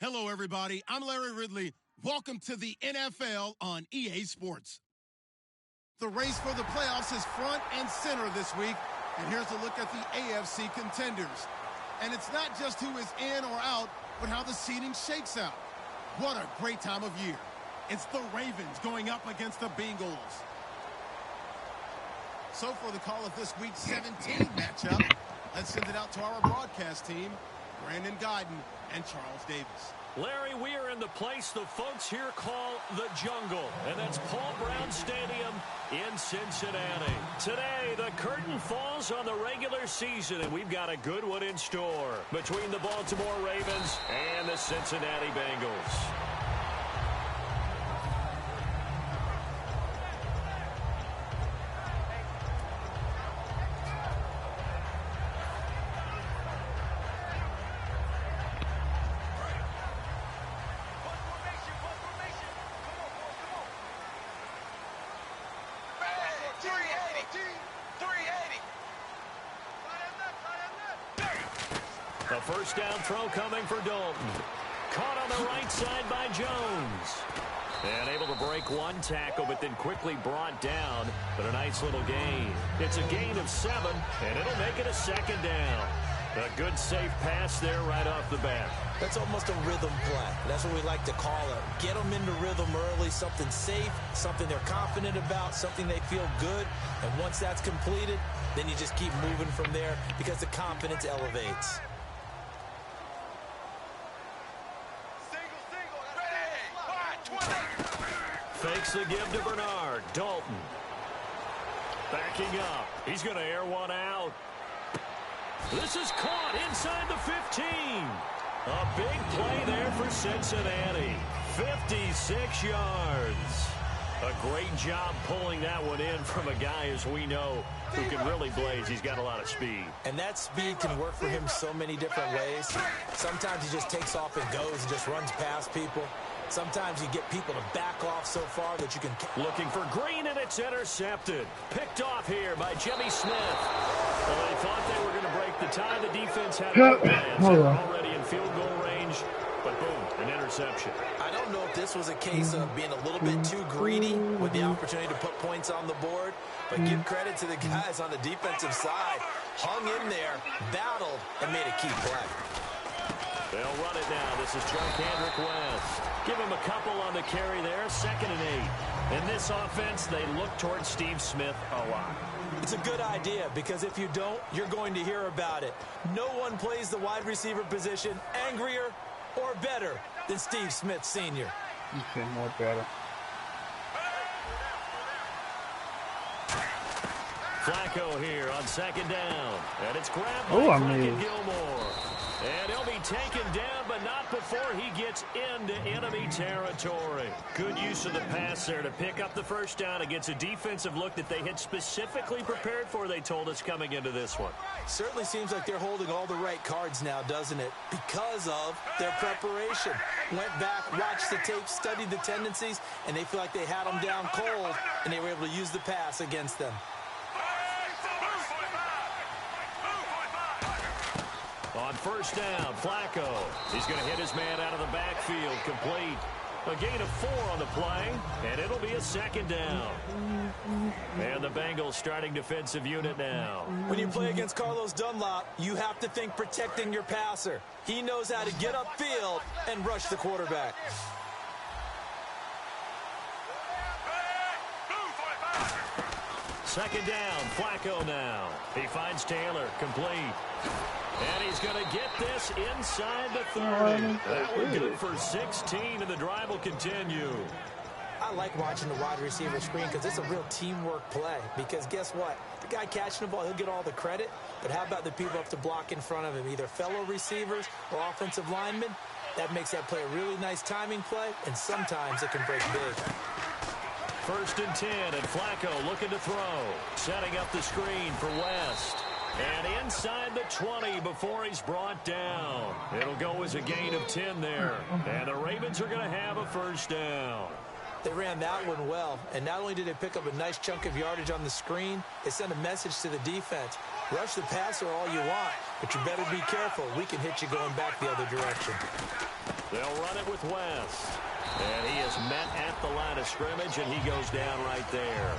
Hello, everybody. I'm Larry Ridley. Welcome to the NFL on EA Sports. The race for the playoffs is front and center this week, and here's a look at the AFC contenders. And it's not just who is in or out, but how the seeding shakes out. What a great time of year. It's the Ravens going up against the Bengals. So for the call of this Week 17 matchup, let's send it out to our broadcast team, Brandon Guyton and Charles Davis. Larry, we are in the place the folks here call the Jungle, and that's Paul Brown Stadium in Cincinnati. Today, the curtain falls on the regular season, and we've got a good one in store between the Baltimore Ravens and the Cincinnati Bengals. A first down throw coming for Dalton. Caught on the right side by Jones. And able to break one tackle, but then quickly brought down. But a nice little gain. It's a gain of 7, and it'll make it a second down. A good safe pass there right off the bat. That's almost a rhythm play. That's what we like to call it. Get them into rhythm early, something safe, something they're confident about, something they feel good. And once that's completed, then you just keep moving from there because the confidence elevates. Fakes the give to Bernard. Dalton. Backing up. He's going to air one out. This is caught inside the 15. A big play there for Cincinnati. 56 yards. A great job pulling that one in from a guy, as we know, who can really blaze. He's got a lot of speed. And that speed can work for him so many different ways. Sometimes he just takes off and goes and just runs past people. Sometimes you get people to back off so far that you can... Looking for Green, and it's intercepted. Picked off here by Jimmy Smith. Well, they thought they were going to break the tie. The defense had no plans. They were already in field goal range, but boom, an interception. I don't know if this was a case of being a little bit too greedy with the opportunity to put points on the board, but give credit to the guys on the defensive side. Hung in there, battled, and made a key play. They'll run it now. This is Kendrick West. Give him a couple on the carry there. 2nd and 8. In this offense, they look towards Steve Smith a lot. It's a good idea because if you don't, you're going to hear about it. No one plays the wide receiver position angrier or better than Steve Smith Sr. Okay, more better. Flacco here on 2nd down. And it's grabbed by Frank Gilmore. And he'll be taken down, but not before he gets into enemy territory. Good use of the pass there to pick up the first down against a defensive look that they had specifically prepared for, they told us, coming into this one. Certainly seems like they're holding all the right cards now, doesn't it? Because of their preparation. Went back, watched the tape, studied the tendencies, and they feel like they had them down cold, and they were able to use the pass against them. On first down, Flacco. He's going to hit his man out of the backfield, complete. A gain of 4 on the play, and it'll be a 2nd down. And the Bengals starting defensive unit now. When you play against Carlos Dunlap, you have to think protecting your passer. He knows how to get upfield and rush the quarterback. Second down, Flacco now. He finds Taylor, complete. And he's going to get this inside the 30. That one good for 16, and the drive will continue. I like watching the wide receiver screen because it's a real teamwork play. Because guess what? The guy catching the ball, he'll get all the credit. But how about the people up to block in front of him, either fellow receivers or offensive linemen? That makes that play a really nice timing play, and sometimes it can break big. 1st and 10, and Flacco looking to throw. Setting up the screen for West. And inside the 20 before he's brought down. It'll go as a gain of 10 there. And the Ravens are going to have a first down. They ran that one well, and not only did they pick up a nice chunk of yardage on the screen, they sent a message to the defense. Rush the passer all you want, but you better be careful. We can hit you going back the other direction. They'll run it with West. And he is met at the line of scrimmage, and he goes down right there.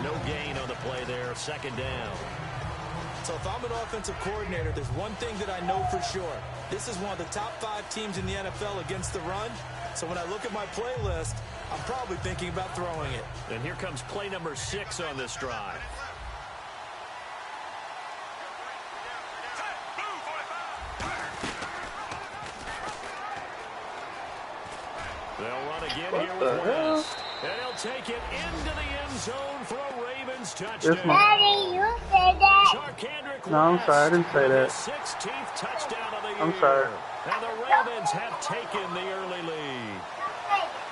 No gain on the play there, second down. So if I'm an offensive coordinator, there's one thing that I know for sure. This is one of the top 5 teams in the NFL against the run. So when I look at my playlist, I'm probably thinking about throwing it. And here comes play number 6 on this drive. They'll run again here with West. And he'll take it into the end zone for a Ravens touchdown. Daddy, you said that. Charkandrick No, I'm sorry, I didn't say that. 16th touchdown of the year. I'm sorry. And the Ravens have taken the early lead.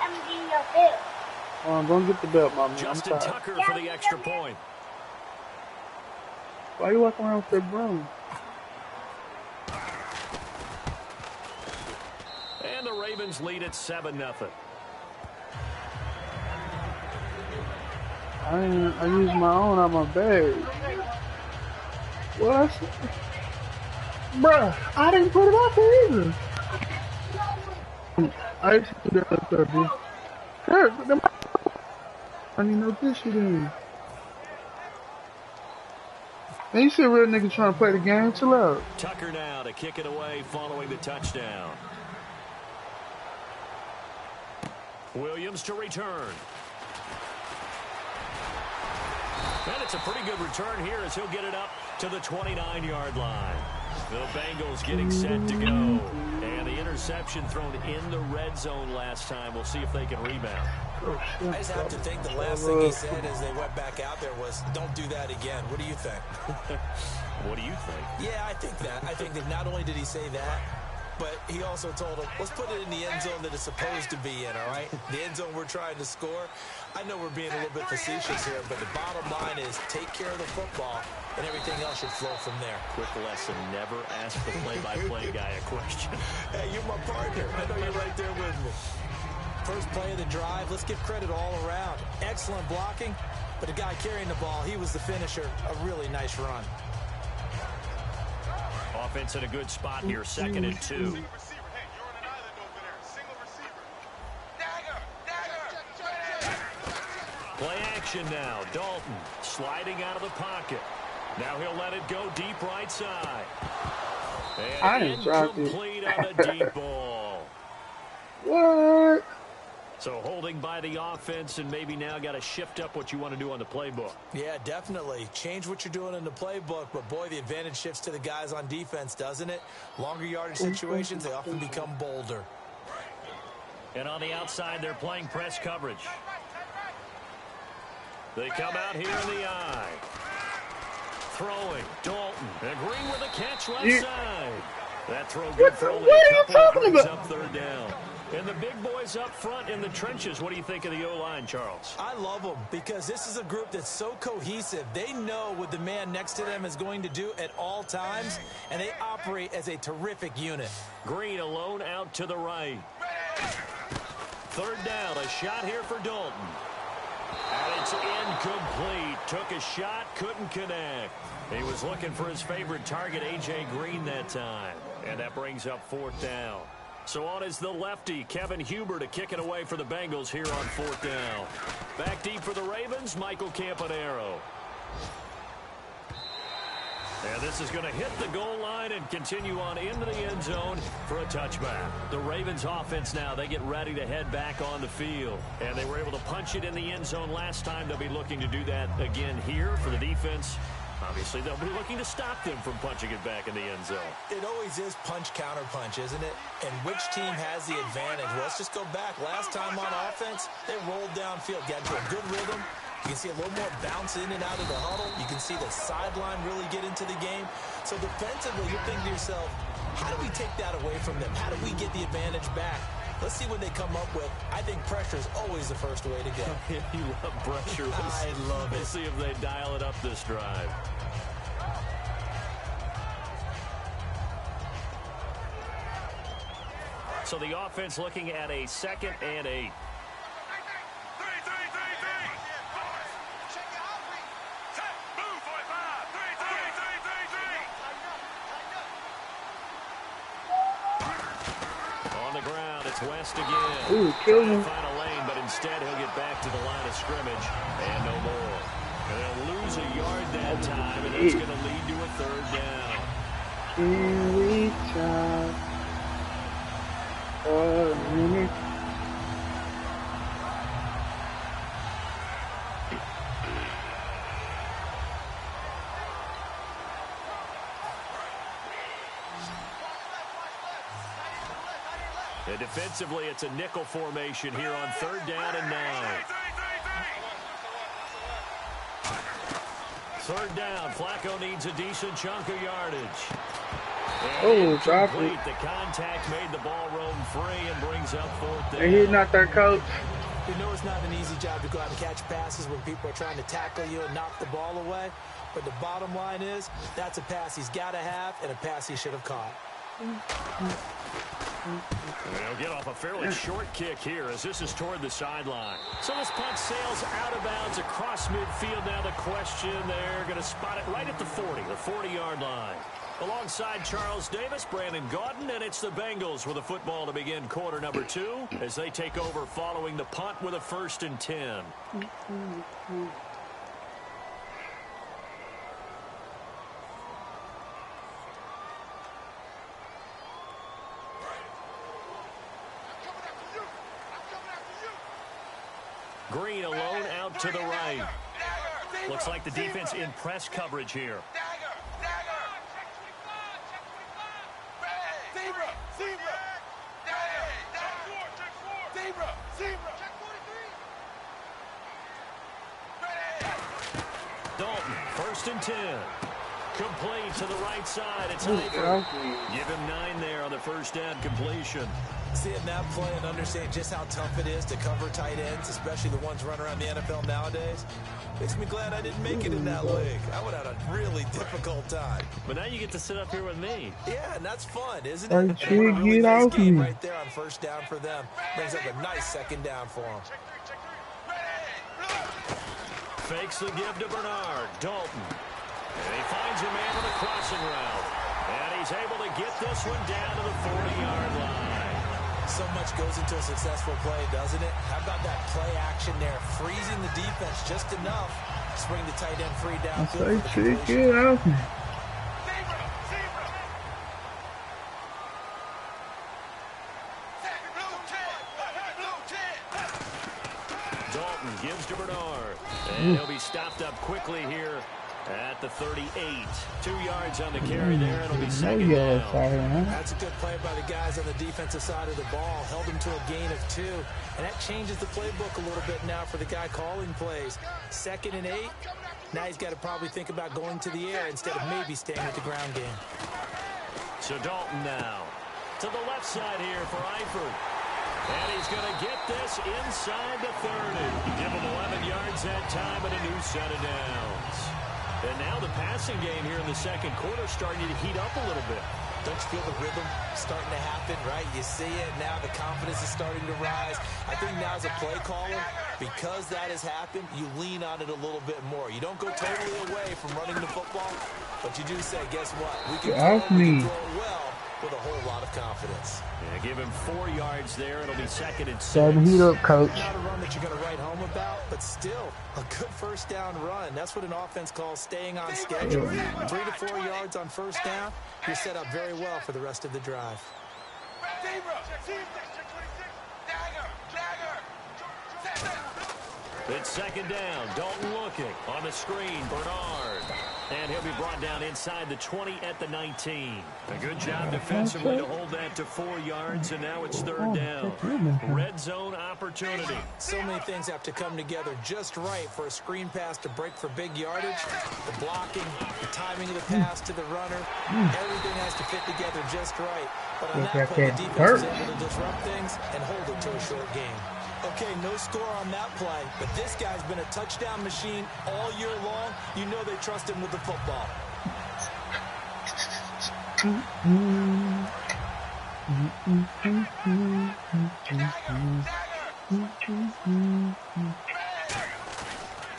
I'm getting your bill. I'm going to get the belt, Mommy. Justin I'm sorry. Tucker for the extra point. Why you walking around with that broom? And the Ravens lead at 7-0. I used my own out my bag. What? Bruh, I didn't put it out there either. I used to do that up there, dude. I need no tissue then. Man, you see a real nigga trying to play the game? Chill out. Tucker now to kick it away following the touchdown. Williams to return. And it's a pretty good return here as he'll get it up to the 29-yard line. The Bengals getting set to go. And the interception thrown in the red zone last time. We'll see if they can rebound. I just have to think the last thing he said as they went back out there was, don't do that again. What do you think? What do you think? Yeah, I think that. I think that not only did he say that, but he also told him, let's put it in the end zone that it's supposed to be in, all right? The end zone we're trying to score. I know we're being a little bit facetious here, but the bottom line is take care of the football, and everything else should flow from there. Quick lesson, never ask the play-by-play guy a question. Hey, you're my partner. I know you're right there with me. First play of the drive, let's give credit all around. Excellent blocking, but the guy carrying the ball, he was the finisher. A really nice run. Offense in a good spot here, 2nd and 2. Play action now. Dalton sliding out of the pocket. Now he'll let it go deep right side. And incomplete on the deep ball. What? So holding by the offense, and maybe now got to shift up what you want to do on the playbook. Yeah, definitely. Change what you're doing in the playbook, but boy, the advantage shifts to the guys on defense, doesn't it? Longer yardage situations, they often become bolder. And on the outside, they're playing press coverage. They come out here in the eye. Throwing, Dalton. And Green with a catch left side. That throw good for only a couple. Brings up 3rd down. And the big boys up front in the trenches. What do you think of the O-line, Charles? I love them because this is a group that's so cohesive. They know what the man next to them is going to do at all times, and they operate as a terrific unit. Green alone out to the right. 3rd down, a shot here for Dalton. And it's incomplete. Took a shot, couldn't connect. He was looking for his favorite target, A.J. Green, that time. And that brings up 4th down. So on is the lefty, Kevin Huber, to kick it away for the Bengals here on 4th down. Back deep for the Ravens, Michael Campanaro. And this is going to hit the goal line and continue on into the end zone for a touchback. The Ravens offense now, they get ready to head back on the field. And they were able to punch it in the end zone last time. They'll be looking to do that again here for the defense. Obviously, they'll be looking to stop them from punching it back in the end zone. It always is punch-counter-punch, isn't it? And which team has the advantage? Well, let's just go back. Last time on offense, they rolled downfield, got into a good rhythm. You can see a little more bounce in and out of the huddle. You can see the sideline really get into the game. So defensively, you're thinking to yourself, how do we take that away from them? How do we get the advantage back? Let's see what they come up with. I think pressure is always the first way to go. You love pressure. I love it. Let's see if they dial it up this drive. So the offense looking at a 2nd and 8. it's West again. Ooh, kill him. Find a lane, but instead he'll get back to the line of scrimmage and no more. And they'll lose a yard that time, and that's going to lead to a third down. Can we talk for a minute? And defensively, it's a nickel formation here on 3rd down and 9. 3rd down, Flacco needs a decent chunk of yardage. Oh, drop it. The contact made the ball roam free and brings up 4th down. Hey, he's not their coach. You know it's not an easy job to go out and catch passes when people are trying to tackle you and knock the ball away. But the bottom line is, that's a pass he's got to have and a pass he should have caught. They'll get off a fairly short kick here as this is toward the sideline. So this punt sails out of bounds across midfield. Now the question, they're going to spot it right at the 40, the 40-yard line. Alongside Charles Davis, Brandon Gaudin, and it's the Bengals with a football to begin quarter number 2 as they take over following the punt with a 1st and 10. Green alone out to the right. Looks like the defense in press coverage here. Dalton, 1st and 10. Complete to the right side. It's Eifert. Give him 9 there on the 1st down completion. Seeing that play and understand just how tough it is to cover tight ends, especially the ones running around the NFL nowadays, makes me glad I didn't make it in that league. I would have had a really difficult time. But now you get to sit up here with me. Yeah, and that's fun, isn't Hey, it? kid, And a really get nice off game me. right there on 1st down for them. Brings up a nice 2nd down for them. Fakes the give to Bernard. Dalton. And he finds a man with a crossing route. And he's able to get this one down to the 40-yard line. So much goes into a successful play, doesn't it? How about that play action there? Freezing the defense just enough to bring the tight end free down. Say, kid, get off me. Dalton gives to Bernard. And he'll be stopped up quickly here at the 38. 2 yards on the carry there. It'll be 2nd down. That's a good play by the guys on the defensive side of the ball. Held them to a gain of 2. And that changes the playbook a little bit now for the guy calling plays. 2nd and 8. Now he's got to probably think about going to the air instead of maybe staying with the ground game. So Dalton now to the left side here for Eifert. And he's going to get this inside the 30. Give him 11 yards that time and a new set of downs. And now the passing game here in the 2nd quarter starting to heat up a little bit. Don't you feel the rhythm starting to happen, right? You see it now. The confidence is starting to rise. I think now as a play caller, because that has happened, you lean on it a little bit more. You don't go totally away from running the football, but you do say, guess what? We can throw it well with a whole lot of confidence. Yeah, give him 4 yards there. It'll be 2nd and 6. Seven heat up, coach. Not a run that you're going to write home about, but still a good 1st down run. That's what an offense calls staying on schedule. 3 to 4 yards on 1st down. You're set up very well for the rest of the drive. It's 2nd down. Dalton looking on the screen. Bernard. And he'll be brought down inside the 20 at the 19. A good job defensively to hold that to 4 yards, and now it's 3rd down. Red zone opportunity. So many things have to come together just right for a screen pass to break for big yardage. The blocking, the timing of the pass to the runner, everything has to fit together just right. But on that play, the defense is able to disrupt things and hold it to a short game. Okay, no score on that play, but this guy's been a touchdown machine all year long. You know they trust him with the football.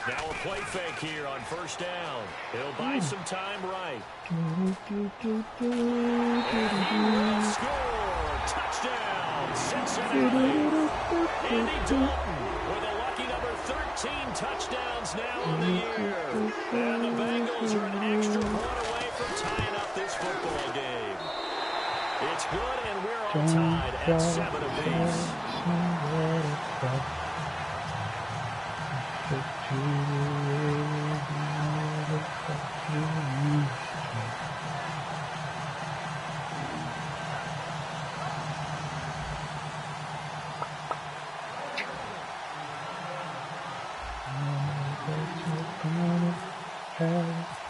Now a play fake here on 1st down. He'll buy some time right. And he will score. Touchdown. Cincinnati. Andy Dalton with a lucky number 13 touchdowns now on the year. And the Bengals are an extra point away from tying up this football game. It's good, and we're all tied at 7 apiece.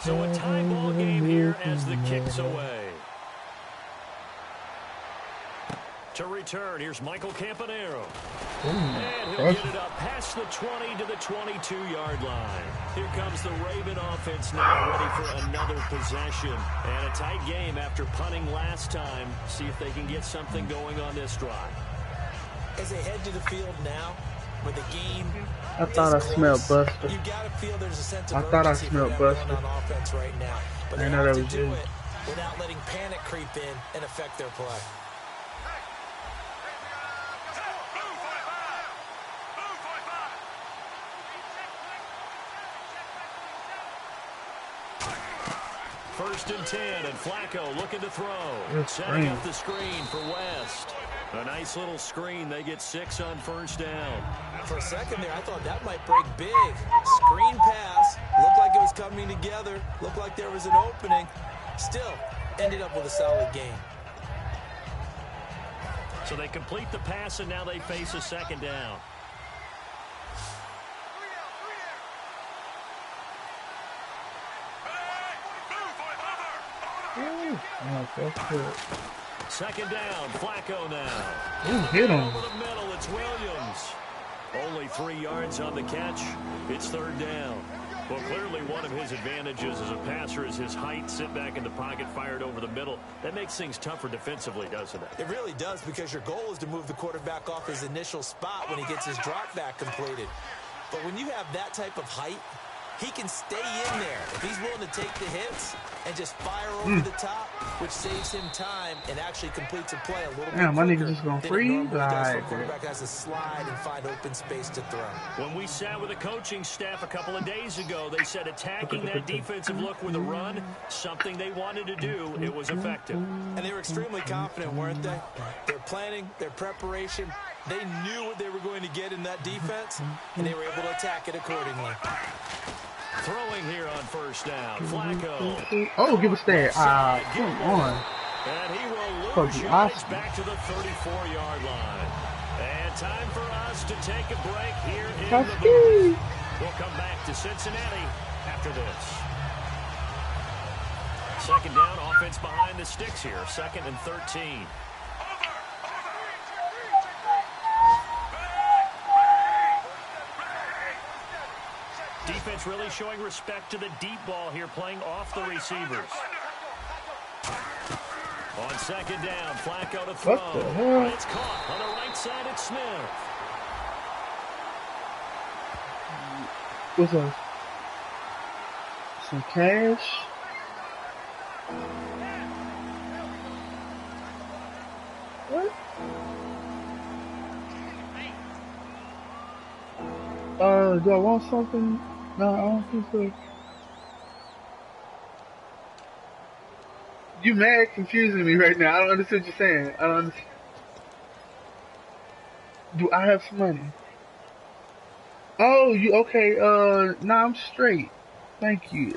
So a tie ball game here as the kick's away. To return, here's Michael Campanaro. And he'll get it up past the 20 to the 22-yard line. Here comes the Raven offense now, ready for another possession. And a tight game after punting last time. See if they can get something going on this drive. As they head to the field now, where the game I thought I smelled Buster. You gotta feel there's a sense of I thought I urgency smelled for them Buster. on offense right now. But they I know have that to was do you. it without letting panic creep in and affect their play. First and 10, and Flacco looking to throw. That's Setting great. up the screen for West. A nice little screen. They get 6 on first down. For a second there, I thought that might break big. Screen pass. Looked like it was coming together. Looked like there was an opening. Still, ended up with a solid game. So they complete the pass, and now they face a second down. Oh, that's good. Second down, Flacco now. Ooh, hit him. Over the middle, it's Williams. Only 3 yards on the catch. It's third down. Well, clearly one of his advantages as a passer is his height. Sit back in the pocket, fired over the middle. That makes things tougher defensively, doesn't it? It really does, because your goal is to move the quarterback off his initial spot when he gets his drop back completed. But when you have that type of height, he can stay in there if he's willing to take the hits and just fire over the top, which saves him time and actually completes a play a little bit Damn, my nigga quicker just gonna than it freeze? normally does for a Alright, quarterback has to slide and find open space to throw. When we sat with the coaching staff a couple of days ago, they said attacking that defensive look with a run, something they wanted to do. It was effective. And they were extremely confident, weren't they? Their planning, their preparation, they knew what they were going to get in that defense, and they were able to attack it accordingly. Throwing here on first down, Flacco. Oh, give us that. Come on. And he will lose Coach yards Austin. back to the 34-yard line. And time for us to take a break here in the Husky. booth. We'll come back to Cincinnati after this. Second down, offense behind the sticks here. 2nd and 13. Defense really showing respect to the deep ball here, playing off the receivers. On second down, Flacco to throw. What the hell? It's caught on the right side. It's Smith. What's up? Some cash? What? Do I want something? No, I don't think so. You mad confusing me right now. I don't understand what you're saying. I don't understand. Do I have some money? Oh, you okay? Nah, I'm straight. Thank you.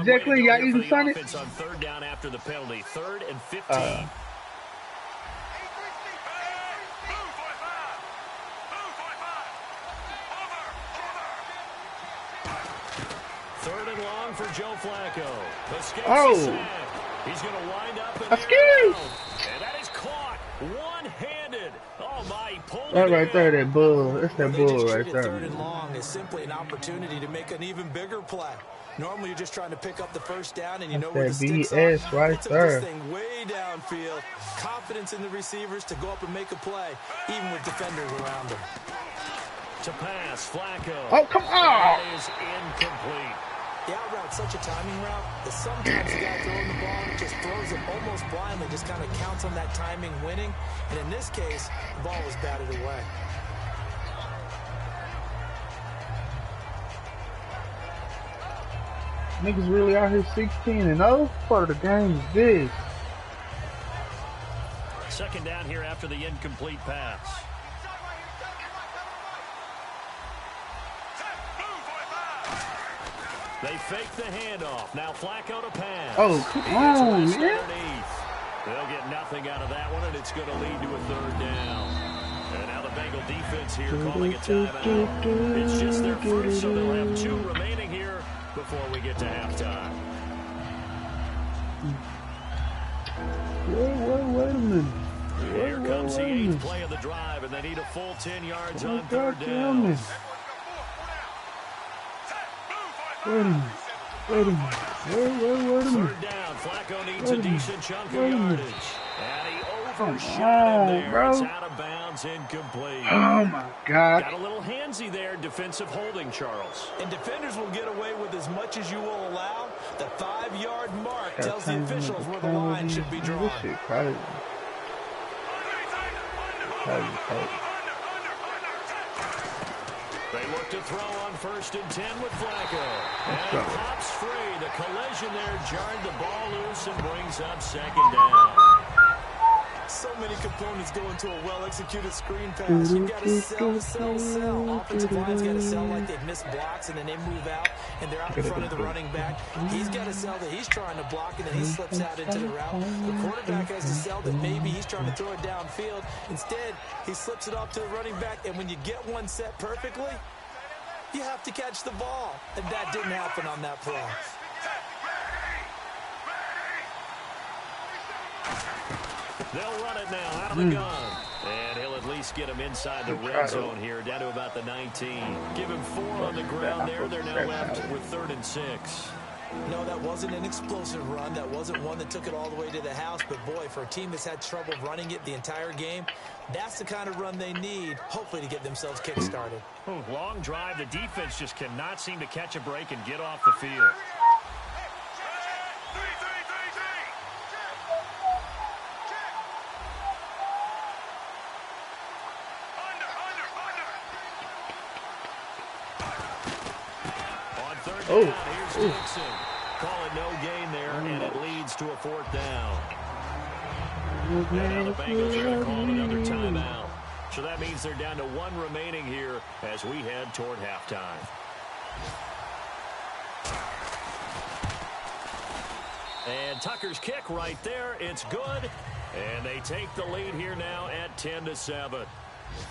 Jacqueline, y'all using Sonic? On third down after the penalty, 3rd and 15. Third and long for Joe Flacco. Escapes Oh. the sack. He's going to wind up in That's the scary. end zone. And that is caught one-handed. Oh, my. He pulled That it right in. there, that bull. That's that They bull just right treated there. 3rd and long as simply an opportunity to make an even bigger play. Normally, you're just trying to pick up the first down, and you know where the That's sticks that are. BS right They took there. this thing way downfield. Confidence in the receivers to go up and make a play, even with defenders around them. To pass, Flacco. Oh, come on! That is incomplete. The out route's such a timing route that sometimes the guy throwing the ball just throws it almost blindly, just kind of counts on that timing winning. And in this case, the ball was batted away. Niggas really out here 16-0. Part of the game is this. Second down here after the incomplete pass. They fake the handoff. Now Flacco to pass. Oh, come on, man. They'll get nothing out of that one, and it's going to lead to a third down. And now the Bengal defense here calling a timeout. It's just their first, so they'll have 2 remaining here before we get to halftime. Wait a minute. Here comes the 8th play of the drive, and they need a full 10 yards on third down. Wait a minute. Wait a minute. Third down. Flacco needs a decent chunk of yardage. And he overshot him there. Bro. It's out of bounds, incomplete. Oh, my God. Got a little handsy there, defensive holding, Charles. And defenders will get away with as much as you will allow. The 5-yard mark tells the officials where the line should be drawn. This shit crazy. They look to throw on 1st and 10 with Flacco. And he pops free. The collision there jarred the ball loose and brings up 2nd down. So many components go into a well-executed screen pass. You've got to sell. Offensive line's got to sell like they've missed blocks, and then they move out, and they're out in front of the running back. He's got to sell that he's trying to block, and then he slips out into the route. The quarterback has to sell that maybe he's trying to throw it downfield. Instead, he slips it off to the running back, and when you get one set perfectly, you have to catch the ball. And that didn't happen on that play. They'll run it now out of the gun. And he'll at least get him inside the red zone here, down to about the 19. Give him 4 on the ground there. They're now left with 3rd and 6. No, that wasn't an explosive run. That wasn't one that took it all the way to the house. But, boy, for a team that's had trouble running it the entire game, that's the kind of run they need, hopefully, to get themselves kick-started. Long drive. The defense just cannot seem to catch a break and get off the field. Here's Dixon. Call it no gain there, and it leads to a 4th down. And now the Bengals are going to call another timeout. So that means they're down to 1 remaining here as we head toward halftime. And Tucker's kick right there. It's good. And they take the lead here now at 10-7.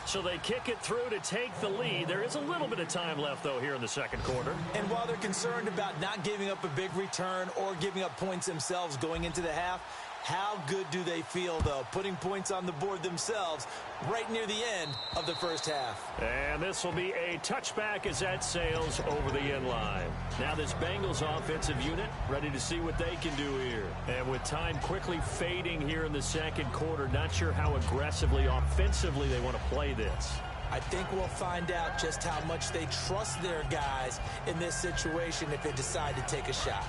So they kick it through to take the lead. There is a little bit of time left, though, here in the second quarter. And while they're concerned about not giving up a big return or giving up points themselves going into the half, how good do they feel, though, putting points on the board themselves right near the end of the first half? And this will be a touchback as that sails over the end line. Now this Bengals offensive unit ready to see what they can do here. And with time quickly fading here in the second quarter, not sure how aggressively, offensively they want to play this. I think we'll find out just how much they trust their guys in this situation if they decide to take a shot.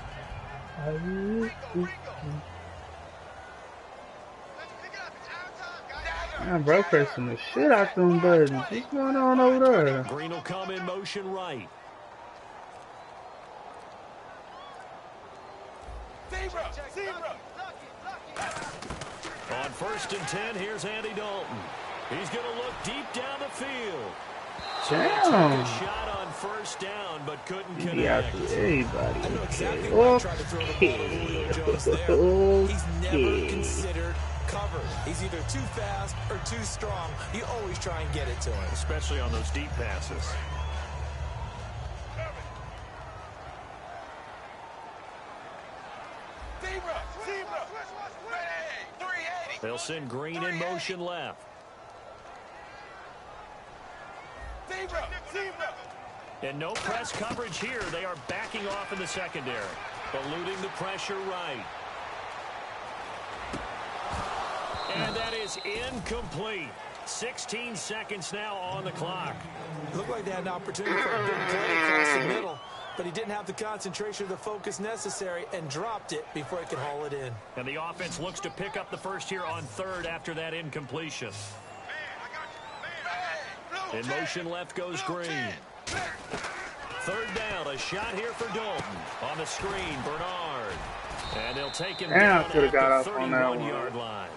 Man, bro, pressing the shit out them buttons. What's going on over there? Green will come in motion right. On 1st and 10, here's Andy Dalton. He's going to look deep down the field. So they took a shot on 1st down, but couldn't connect. Everybody. I know exactly why I tried to throw the ball to Julio Jones there. He's never considered cover. He's either too fast or too strong. You always try and get it to him. Especially on those deep passes. They'll send Green in motion left. And no press coverage here. They are backing off in the secondary. Eluding the pressure right. And that is incomplete. 16 seconds now on the clock. Looked like they had an opportunity for a big play across the middle. but he didn't have the concentration or the focus necessary and dropped it before he could haul it in. And the offense looks to pick up the first here on third after that incompletion. In motion left goes Green. Third down, a shot here for Dalton. On the screen, Bernard. And they'll take him down at the 31-yard line.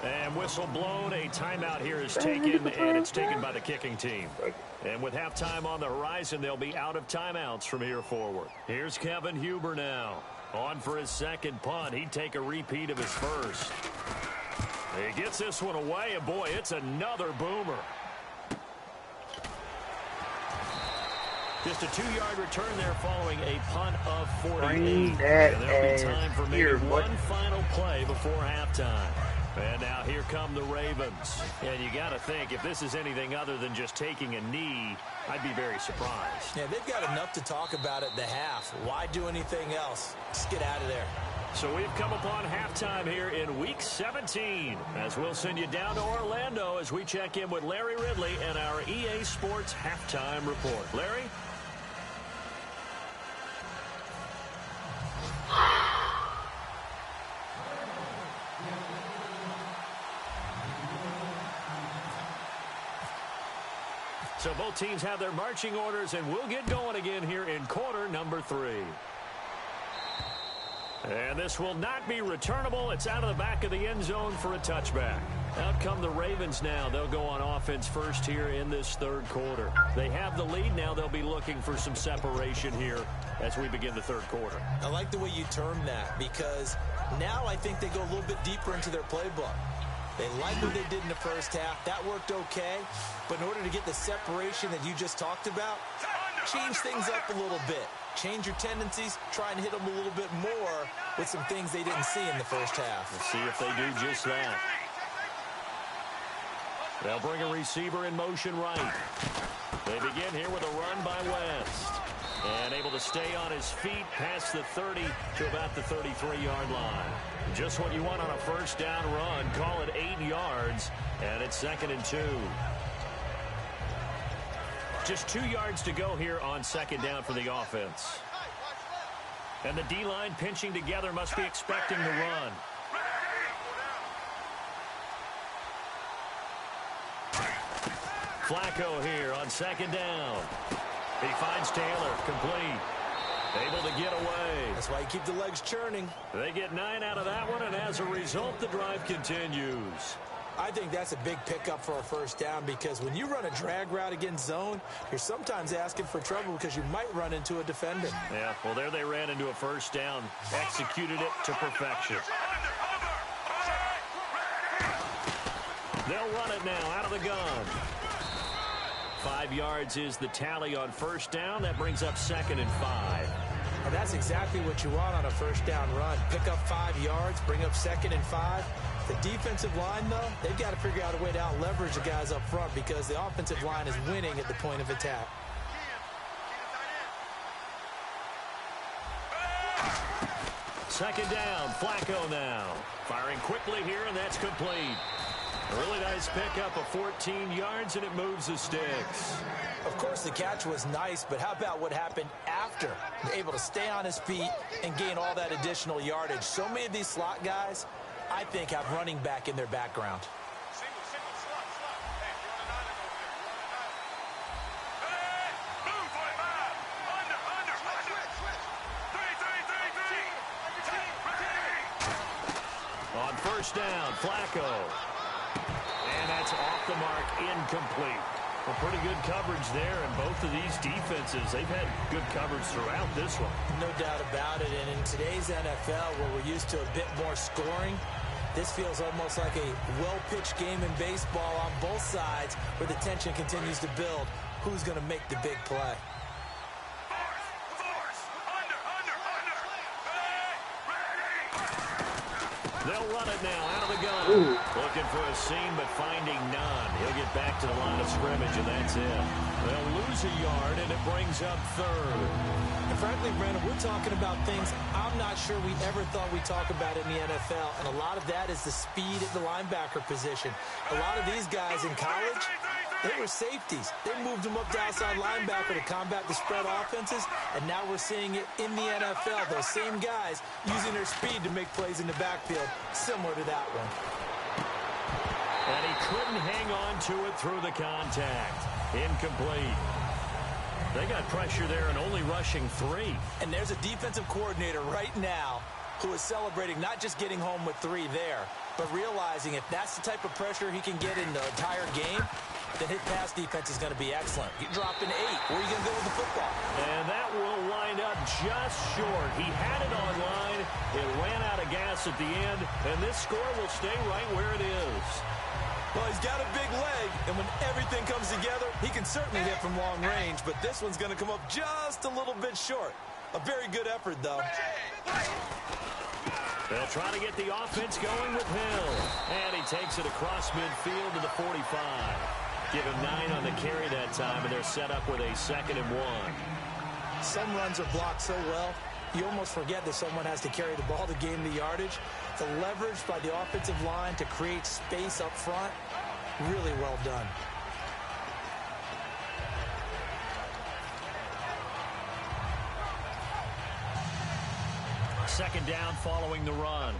And whistle blown, a timeout here is taken, and it's taken by the kicking team. And with halftime on the horizon, they'll be out of timeouts from here forward. Here's Kevin Huber now. On for his second punt. He'd take a repeat of his first. He gets this one away, and boy, it's another boomer. Just a 2-yard return there following a punt of 48. And there'll be time for maybe one final play before halftime. And now here come the Ravens. And you got to think, if this is anything other than just taking a knee, I'd be very surprised. Yeah, they've got enough to talk about at the half. Why do anything else? Just get out of there. So we've come upon halftime here in Week 17. As we'll send you down to Orlando as we check in with Larry Ridley and our EA Sports Halftime Report. Larry? So both teams have their marching orders, and we'll get going again here in quarter number 3. And this will not be returnable. It's out of the back of the end zone for a touchback. Out come the Ravens now. They'll go on offense first here in this third quarter. They have the lead now. They'll be looking for some separation here as we begin the third quarter. I like the way you termed that, because now I think they go a little bit deeper into their playbook. They like what they did in the first half. That worked okay. But in order to get the separation that you just talked about, change things up a little bit. Change your tendencies. Try and hit them a little bit more with some things they didn't see in the first half. We'll see if they do just that. They'll bring a receiver in motion right. They begin here with a run by West. And able to stay on his feet past the 30 to about the 33-yard line. Just what you want on a first down run. Call it 8 yards, and it's 2nd and 2. Just 2 yards to go here on 2nd down for the offense. And the D-line pinching together, must be expecting the run. Flacco here on 2nd down. He finds Taylor, complete. Able to get away. That's why you keep the legs churning. They get 9 out of that one, and as a result, the drive continues. I think that's a big pickup for a first down, because when you run a drag route against zone, you're sometimes asking for trouble because you might run into a defender. Yeah, well, there they ran into a first down, executed it to perfection. They'll run it now out of the gun. 5 yards is the tally on first down. That brings up 2nd and 5. And that's exactly what you want on a first down run. Pick up 5 yards, bring up 2nd and 5. The defensive line, though, they've got to figure out a way to out-leverage the guys up front, because the offensive line is winning at the point of attack. Second down, Flacco now. Firing quickly here, and that's complete. A really nice pickup of 14 yards, and it moves the sticks. Of course, the catch was nice, but how about what happened after? Able to stay on his feet and gain all that additional yardage. So many of these slot guys, I think, have running back in their background. On first down, Flacco. And that's off the mark, incomplete. Well, pretty good coverage there, and both of these defenses, they've had good coverage throughout this one. No doubt about it, and in today's NFL, where we're used to a bit more scoring, this feels almost like a well-pitched game in baseball on both sides, where the tension continues to build. Who's going to make the big play? They'll run it now out of the gun. Looking for a seam, but finding none. He'll get back to the line of scrimmage, and that's it. They'll lose a yard, and it brings up 3rd. And frankly, Brandon, we're talking about things I'm not sure we ever thought we'd talk about in the NFL, and a lot of that is the speed at the linebacker position. A lot of these guys in college, They were safeties. They moved them up to outside linebacker to combat the spread offenses, and now we're seeing it in the NFL. Those same guys using their speed to make plays in the backfield, similar to that one. And he couldn't hang on to it through the contact. Incomplete. They got pressure there and only rushing 3. And there's a defensive coordinator right now who is celebrating not just getting home with 3 there, but realizing if that's the type of pressure he can get in the entire game, then his pass defense is going to be excellent. You drop an 8. Where are you going to go with the football? And that will wind up just short. He had it on line. It ran out of gas at the end, and this score will stay right where it is. Well, he's got a big leg, and when everything comes together, he can certainly hit from long range, but this one's going to come up just a little bit short. A very good effort, though. They'll try to get the offense going with Hill. And he takes it across midfield to the 45. Give him 9 on the carry that time, and they're set up with a 2nd and 1. Some runs are blocked so well, you almost forget that someone has to carry the ball to gain the yardage. The leverage by the offensive line to create space up front, really well done. Second down following the run.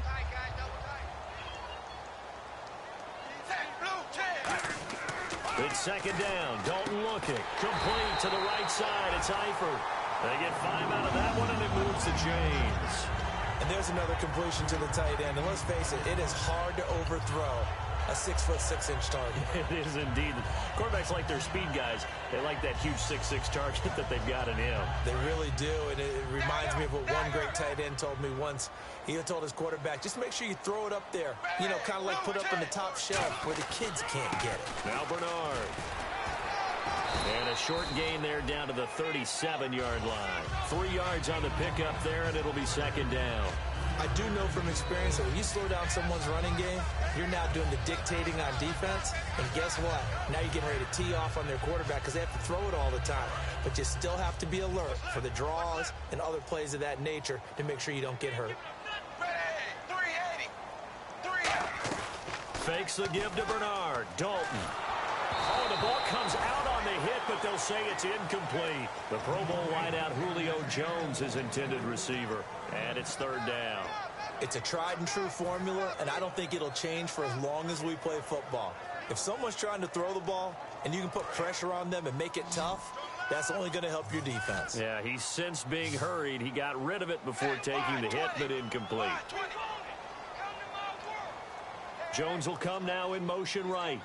It's second down. Dalton looking. Complete to the right side. It's Eifert. They get 5 out of that one, and it moves the chains. And there's another completion to the tight end. And let's face it, it is hard to overthrow a 6'6" target. It is indeed. Quarterbacks like their speed guys. They like that huge 6'6" target that they've got in him. They really do, and it reminds me of what one great tight end told me once. He told his quarterback, just make sure you throw it up there. You know, kind of like put up on the top shelf where the kids can't get it. Now Bernard. And a short gain there down to the 37-yard line. 3 yards on the pickup there, and it'll be second down. I do know from experience that when you slow down someone's running game, you're now doing the dictating on defense. And guess what? Now you're getting ready to tee off on their quarterback because they have to throw it all the time. But you still have to be alert for the draws and other plays of that nature to make sure you don't get hurt. Fakes the give to Bernard. Dalton. Oh, the ball comes out on the hit, but they'll say it's incomplete. The Pro Bowl wideout Julio Jones is intended receiver, and it's third down. It's a tried-and-true formula, and I don't think it'll change for as long as we play football. If someone's trying to throw the ball and you can put pressure on them and make it tough, that's only going to help your defense. Yeah, he's since being hurried. He got rid of it before taking the hit, but incomplete. Jones will come now in motion right.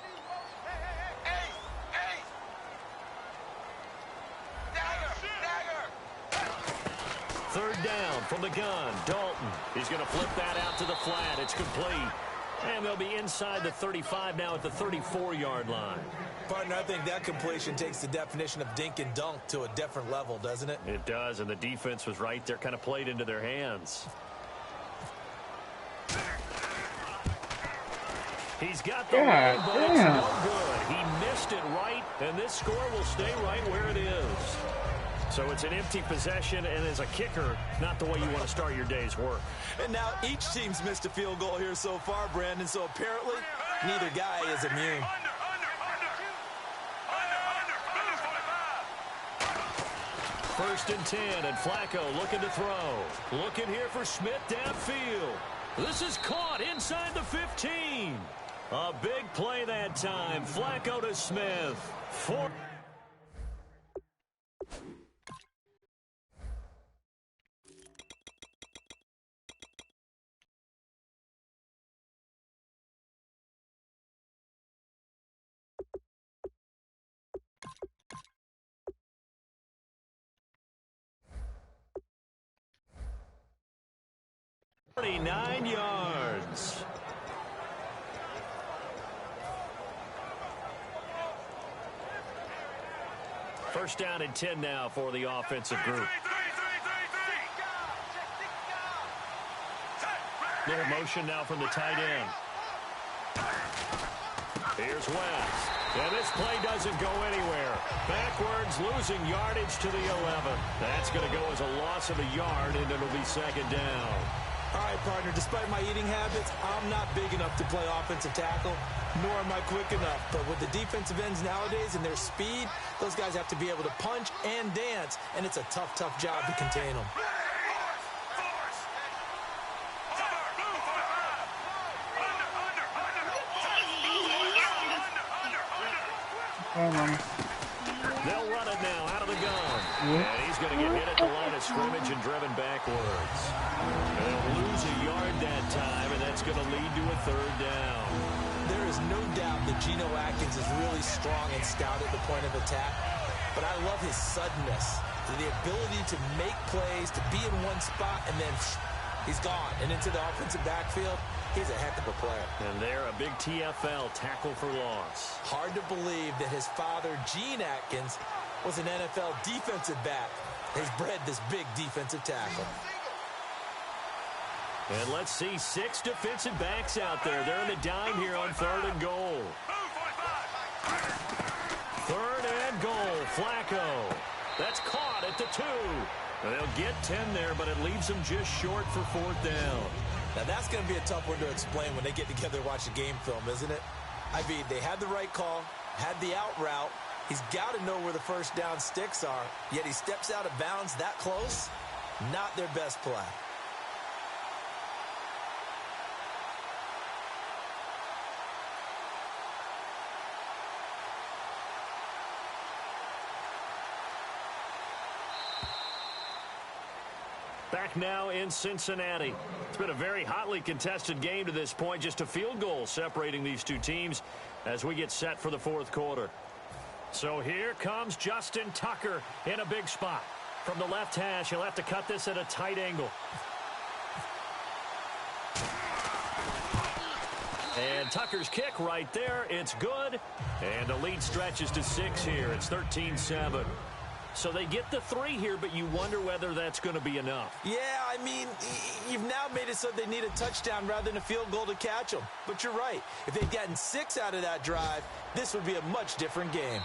Third down from the gun. Dalton. He's going to flip that out to the flat. It's complete. And they'll be inside the 35 now at the 34-yard line. Partner, I think that completion takes the definition of dink and dunk to a different level, doesn't it? It does, and the defense was right there, kind of played into their hands. He's got the line, but it's no good. He missed it right, and this score will stay right where it is. So it's an empty possession, and as a kicker, not the way you want to start your day's work. And now each team's missed a field goal here so far, Brandon, so apparently neither guy is immune. First and 10, and Flacco looking to throw. Looking here for Smith downfield. This is caught inside the 15. A big play that time. Flacco to Smith. 4. Nine yards. First down and 10 now for the offensive group. Little motion now from the tight end. Here's West. And this play doesn't go anywhere. Backwards, losing yardage to the 11. That's going to go as a loss of a yard, and it'll be second down. All right, partner, despite my eating habits, I'm not big enough to play offensive tackle, nor am I quick enough. But with the defensive ends nowadays and their speed, those guys have to be able to punch and dance, and it's a tough, tough job to contain them. They'll run it now out of the gun. And he's going to get hit at the line of scrimmage and driven backwards. They'll lose a yard that time, and that's going to lead to a third down. There is no doubt that Geno Atkins is really strong and stout at the point of attack, but I love his suddenness, the ability to make plays, to be in one spot, and then he's gone. And into the offensive backfield, he's a heck of a player. And they're a big TFL, tackle for loss. Hard to believe that his father, Gene Atkins, was an NFL defensive back. He's bred this big defensive tackle. And let's see 6 defensive backs out there. They're in the dime here on 3rd and goal. 3rd and goal, Flacco. That's caught at the 2. They'll get 10 there, but it leaves them just short for 4th down. Now, that's going to be a tough one to explain when they get together and watch the game film, isn't it? I mean, they had the right call, had the out route. He's got to know where the first down sticks are, yet he steps out of bounds that close. Not their best play. Back now in Cincinnati. It's been a very hotly contested game to this point. Just a field goal separating these two teams as we get set for the 4th quarter. So here comes Justin Tucker in a big spot. From the left hash, he'll have to cut this at a tight angle. And Tucker's kick right there. It's good. And the lead stretches to 6 here. It's 13-7. So they get the 3 here, but you wonder whether that's going to be enough. Yeah, I mean, you've now made it so they need a touchdown rather than a field goal to catch them. But you're right. If they'd gotten 6 out of that drive, this would be a much different game.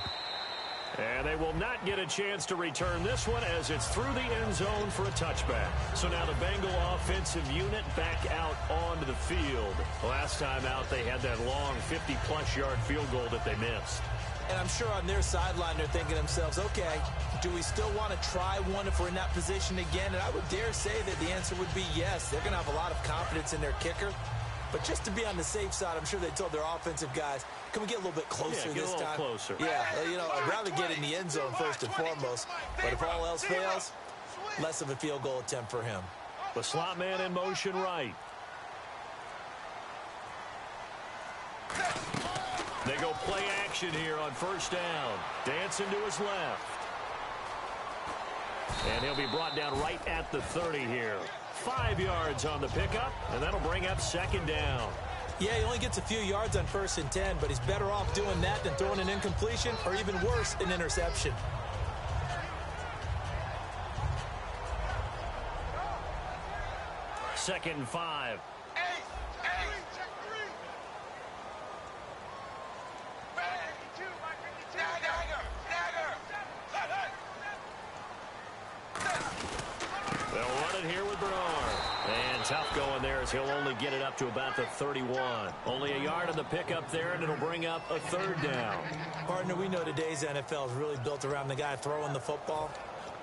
And they will not get a chance to return this one as it's through the end zone for a touchback. So now the Bengal offensive unit back out onto the field. Last time out, they had that long 50-plus yard field goal that they missed. And I'm sure on their sideline they're thinking to themselves, okay, do we still want to try one if we're in that position again? And I would dare say that the answer would be yes. They're going to have a lot of confidence in their kicker. But just to be on the safe side, I'm sure they told their offensive guys, can we get a little bit closer this time? Closer. Yeah, you know, I'd rather get in the end zone first and foremost. But if all else fails, less of a field goal attempt for him. The slot man in motion right. They go play action here on 1st down. Dancing to his left. And he'll be brought down right at the 30 here. 5 yards on the pickup, and that'll bring up 2nd down. Yeah, he only gets a few yards on 1st and 10, but he's better off doing that than throwing an incompletion or even worse, an interception. Second and 5. They'll run it here with Bernard. And tough going there as he'll only get it up to about the 31. Only a yard on the pickup there, and it'll bring up a 3rd down. Partner, we know today's NFL is really built around the guy throwing the football.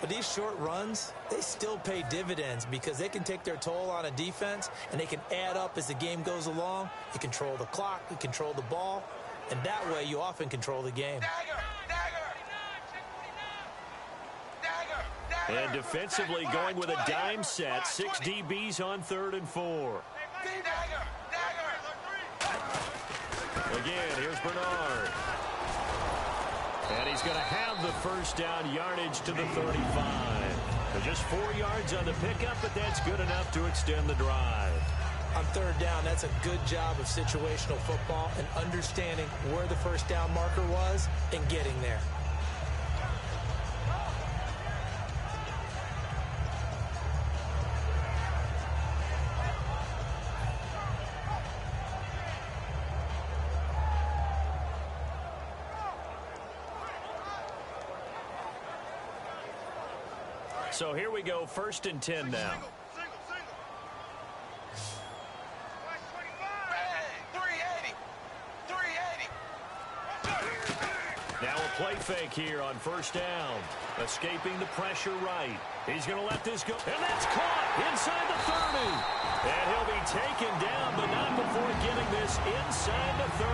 But these short runs, they still pay dividends because they can take their toll on a defense, and they can add up as the game goes along. You control the clock, you control the ball, and that way you often control the game. And defensively going with a dime set. 6 DBs on 3rd and 4. Again, here's Bernard. And he's going to have the 1st down yardage to the 35. So just 4 yards on the pickup, but that's good enough to extend the drive. On 3rd down, that's a good job of situational football and understanding where the 1st down marker was and getting there. So here we go, 1st and 10 now. play fake here on first down. Escaping the pressure right. He's going to let this go. And that's caught inside the 30. And he'll be taken down, but not before getting this inside the 30.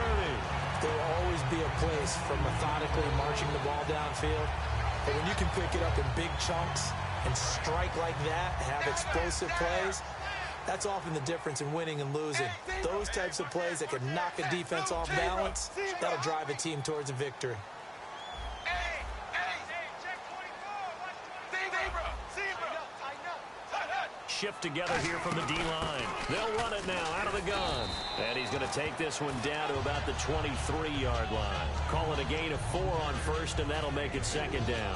There will always be a place for methodically marching the ball downfield. But when you can pick it up in big chunks and strike like that, have explosive plays, that's often the difference in winning and losing. Those types of plays that can knock a defense off balance, that'll drive a team towards a victory. Shift together here from the D-line. They'll run it now out of the gun. And he's going to take this one down to about the 23-yard line. Call it a gain of 4 on first, and that'll make it second down.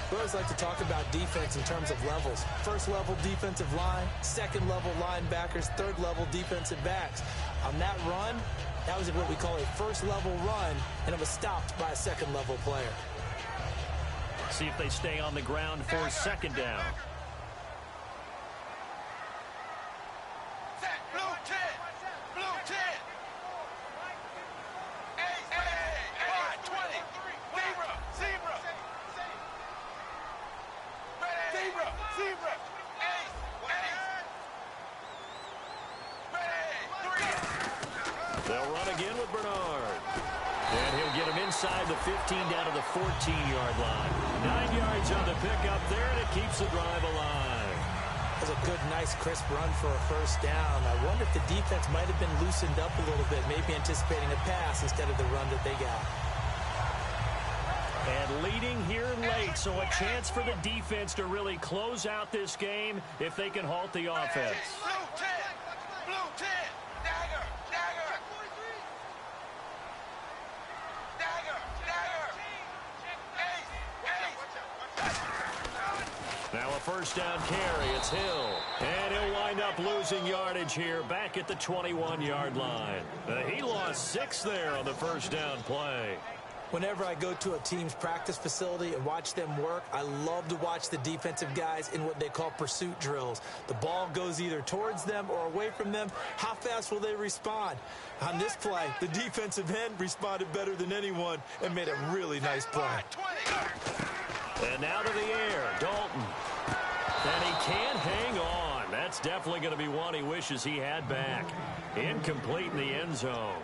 We always like to talk about defense in terms of levels. First-level defensive line, second-level linebackers, third-level defensive backs. On that run, that was what we call a first-level run, and it was stopped by a second-level player. See if they stay on the ground for second down. They'll run again with Bernard. And he'll get him inside the 15 down to the 14-yard line. 9 yards on the pickup there, and it keeps the drive alive. That was a good, nice, crisp run for a first down. I wonder if the defense might have been loosened up a little bit, maybe anticipating a pass instead of the run that they got. And leading here late, so a chance for the defense to really close out this game if they can halt the offense. Now a first down carry. It's Hill. And he'll wind up losing yardage here back at the 21-yard line. He lost 6 there on the first down play. Whenever I go to a team's practice facility and watch them work, I love to watch the defensive guys in what they call pursuit drills. The ball goes either towards them or away from them. How fast will they respond? On this play, the defensive end responded better than anyone and made a really nice play. And now to the air, Dalton. And he can't hang on. That's definitely going to be one he wishes he had back. Incomplete in the end zone.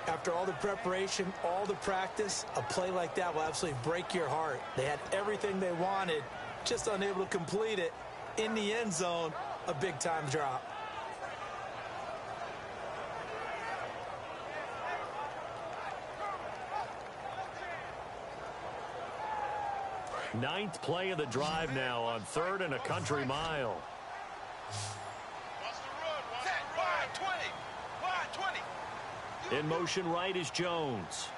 After all the preparation, all the practice, a play like that will absolutely break your heart. They had everything they wanted, just unable to complete it. In the end zone, a big-time drop. Ninth play of the drive now on 3rd and a country mile. In motion right is Jones.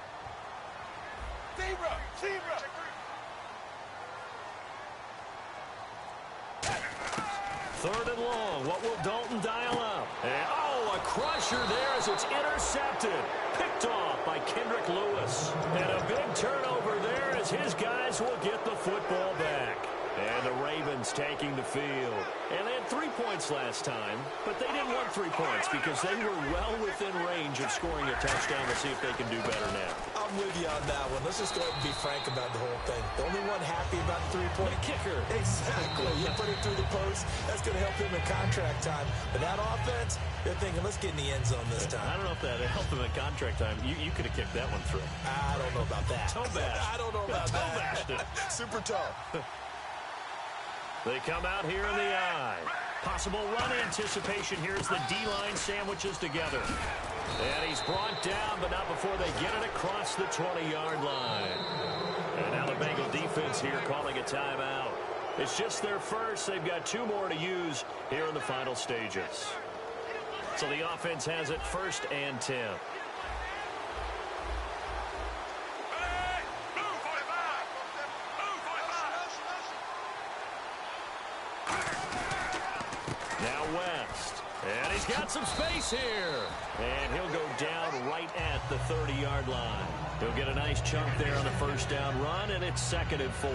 Third and long. What will Dalton dial up? And, a crusher there as it's intercepted. Picked off by Kendrick Lewis. And a big turnover there as his guys will get the football back. And the Ravens taking the field. And they had 3 points last time, but they didn't want 3 points because they were well within range of scoring a touchdown. Let's see if they can do better now. I'm with you on that one. Let's just go ahead and be frank about the whole thing. The only one happy about the three-point kicker. Exactly. You put it through the post. That's going to help him in contract time. But that offense, they're thinking, let's get in the end zone this time. I don't know if that helped him in contract time. You could have kicked that one through. I don't know about that. Toe bash. I don't know about toe bashed it. Super toe. They come out here in the eye. Possible run anticipation here as the D-line sandwiches together. And he's brought down, but not before they get it across the 20-yard line. And now the Bengal defense here calling a timeout. It's just their first. They've got 2 more to use here in the final stages. So the offense has it 1st and 10. Now West. And he's got some space here. And he'll go down right at the 30-yard line. He'll get a nice chunk there on the first down run, and it's 2nd and 4.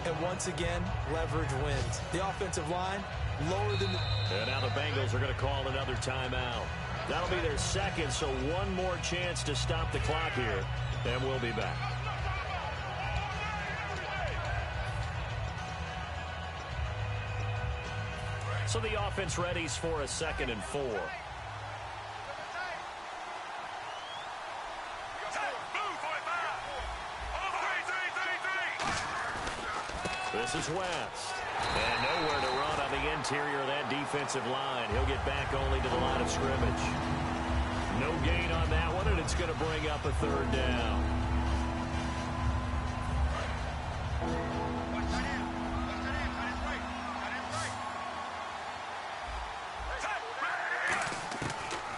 And once again, leverage wins. The offensive line, lower than the... And now the Bengals are going to call another timeout. That'll be their second, so one more chance to stop the clock here. And we'll be back. So the offense readies for a 2nd and 4. This is West. And nowhere to run on the interior of that defensive line. He'll get back only to the line of scrimmage. No gain on that one, and it's going to bring up a 3rd down.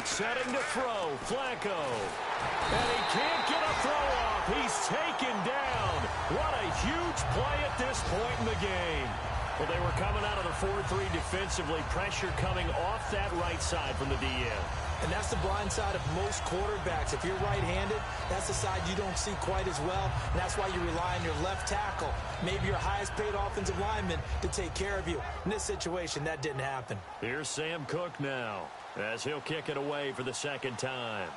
Setting to throw, Flacco. And he can't get a throw off. He's taken down. What a huge play at this point in the game. Well, they were coming out of the 4-3 defensively. Pressure coming off that right side from the DN. And that's the blind side of most quarterbacks. If you're right-handed, that's the side you don't see quite as well. And that's why you rely on your left tackle, maybe your highest-paid offensive lineman, to take care of you. In this situation, that didn't happen. Here's Sam Cook now, as he'll kick it away for the 2nd time.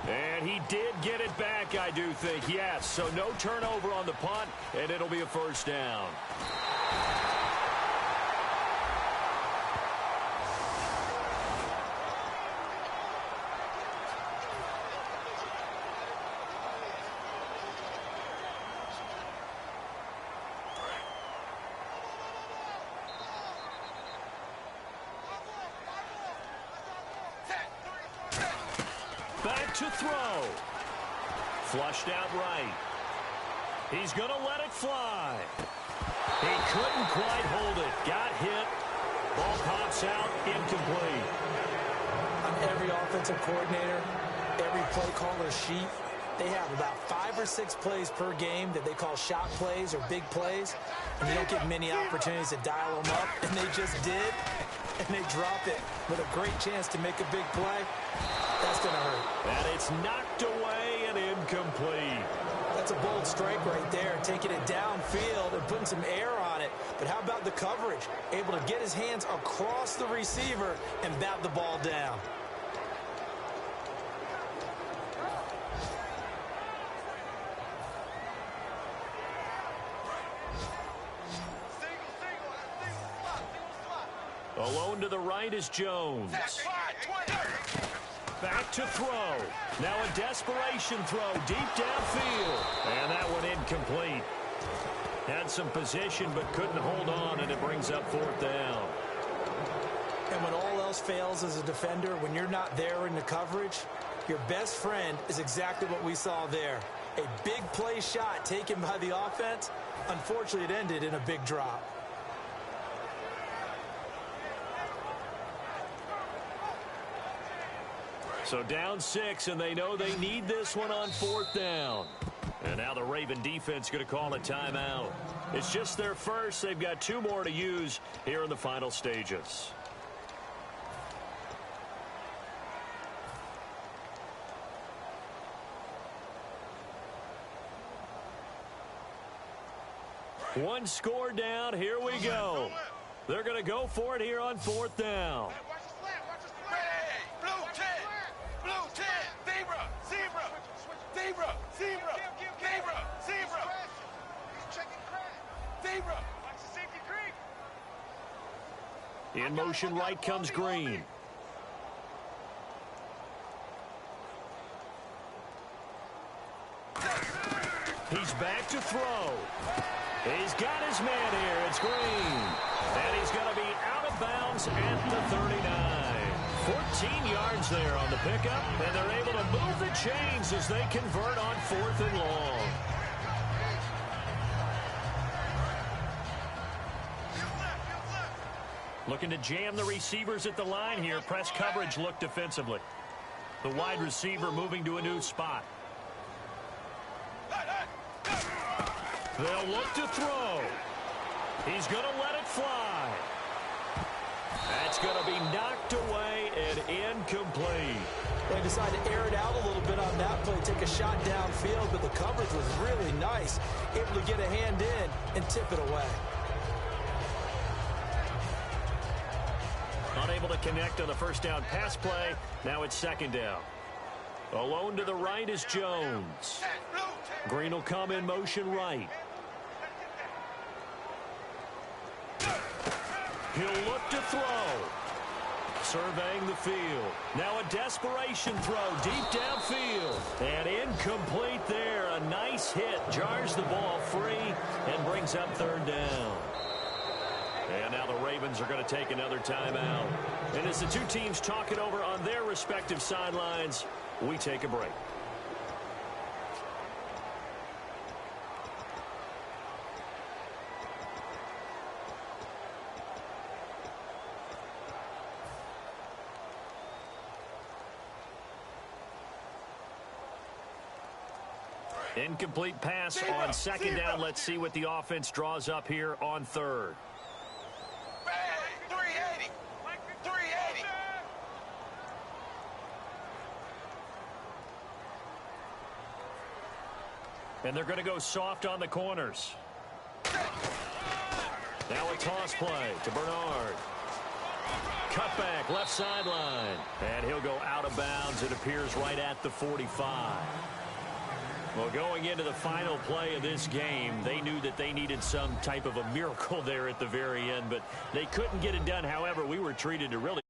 And he did get it back, I do think, yes. So no turnover on the punt, and it'll be a 1st down. Back to throw. Flushed out right. He's going to let it fly. He couldn't quite hold it. Got hit. Ball pops out. Incomplete. On every offensive coordinator, every play caller sheet, they have about 5 or 6 plays per game that they call shot plays or big plays. And you don't get many opportunities to dial them up. And they just did. And they drop it with a great chance to make a big play. That's going to hurt. And it's knocked away and incomplete. That's a bold strike right there, taking it downfield and putting some air on it. But how about the coverage? Able to get his hands across the receiver and bat the ball down. Alone to the right is Jones. Back to throw. Now a desperation throw deep downfield. And that one incomplete. Had some position but couldn't hold on, and it brings up 4th down. And when all else fails as a defender, when you're not there in the coverage, your best friend is exactly what we saw there. A big play shot taken by the offense. Unfortunately, it ended in a big drop. So down 6, and they know they need this one on 4th down. And now the Raven defense going to call a timeout. It's just their first. They've got 2 more to use here in the final stages. One score down. Here we go. They're going to go for it here on 4th down. In motion right comes Green. He's back to throw. He's got his man here. It's Green. And he's going to be out of bounds at the 39. 14 yards there on the pickup, and they're able to move the chains as they convert on 4th and long. Looking to jam the receivers at the line here. Press coverage look defensively. The wide receiver moving to a new spot. They'll look to throw. He's going to let it fly. That's going to be knocked away and incomplete. They decided to air it out a little bit on that play, take a shot downfield, but the coverage was really nice. Able to get a hand in and tip it away. to connect on the first down pass play. Now it's second down. Alone to the right is Jones. Green will come in motion right. He'll look to throw. Surveying the field. Now a desperation throw deep downfield. And incomplete there. A nice hit. Jars the ball free and brings up third down. And now the Ravens are going to take another timeout. And as the two teams talk it over on their respective sidelines, we take a break. Incomplete pass on second down. Let's see what the offense draws up here on third. 380. 380. And they're going to go soft on the corners. Now a toss play to Bernard. Cutback left sideline. And he'll go out of bounds. It appears right at the 45. Well, going into the final play of this game, they knew that they needed some type of a miracle there at the very end, but they couldn't get it done. However, we were treated to really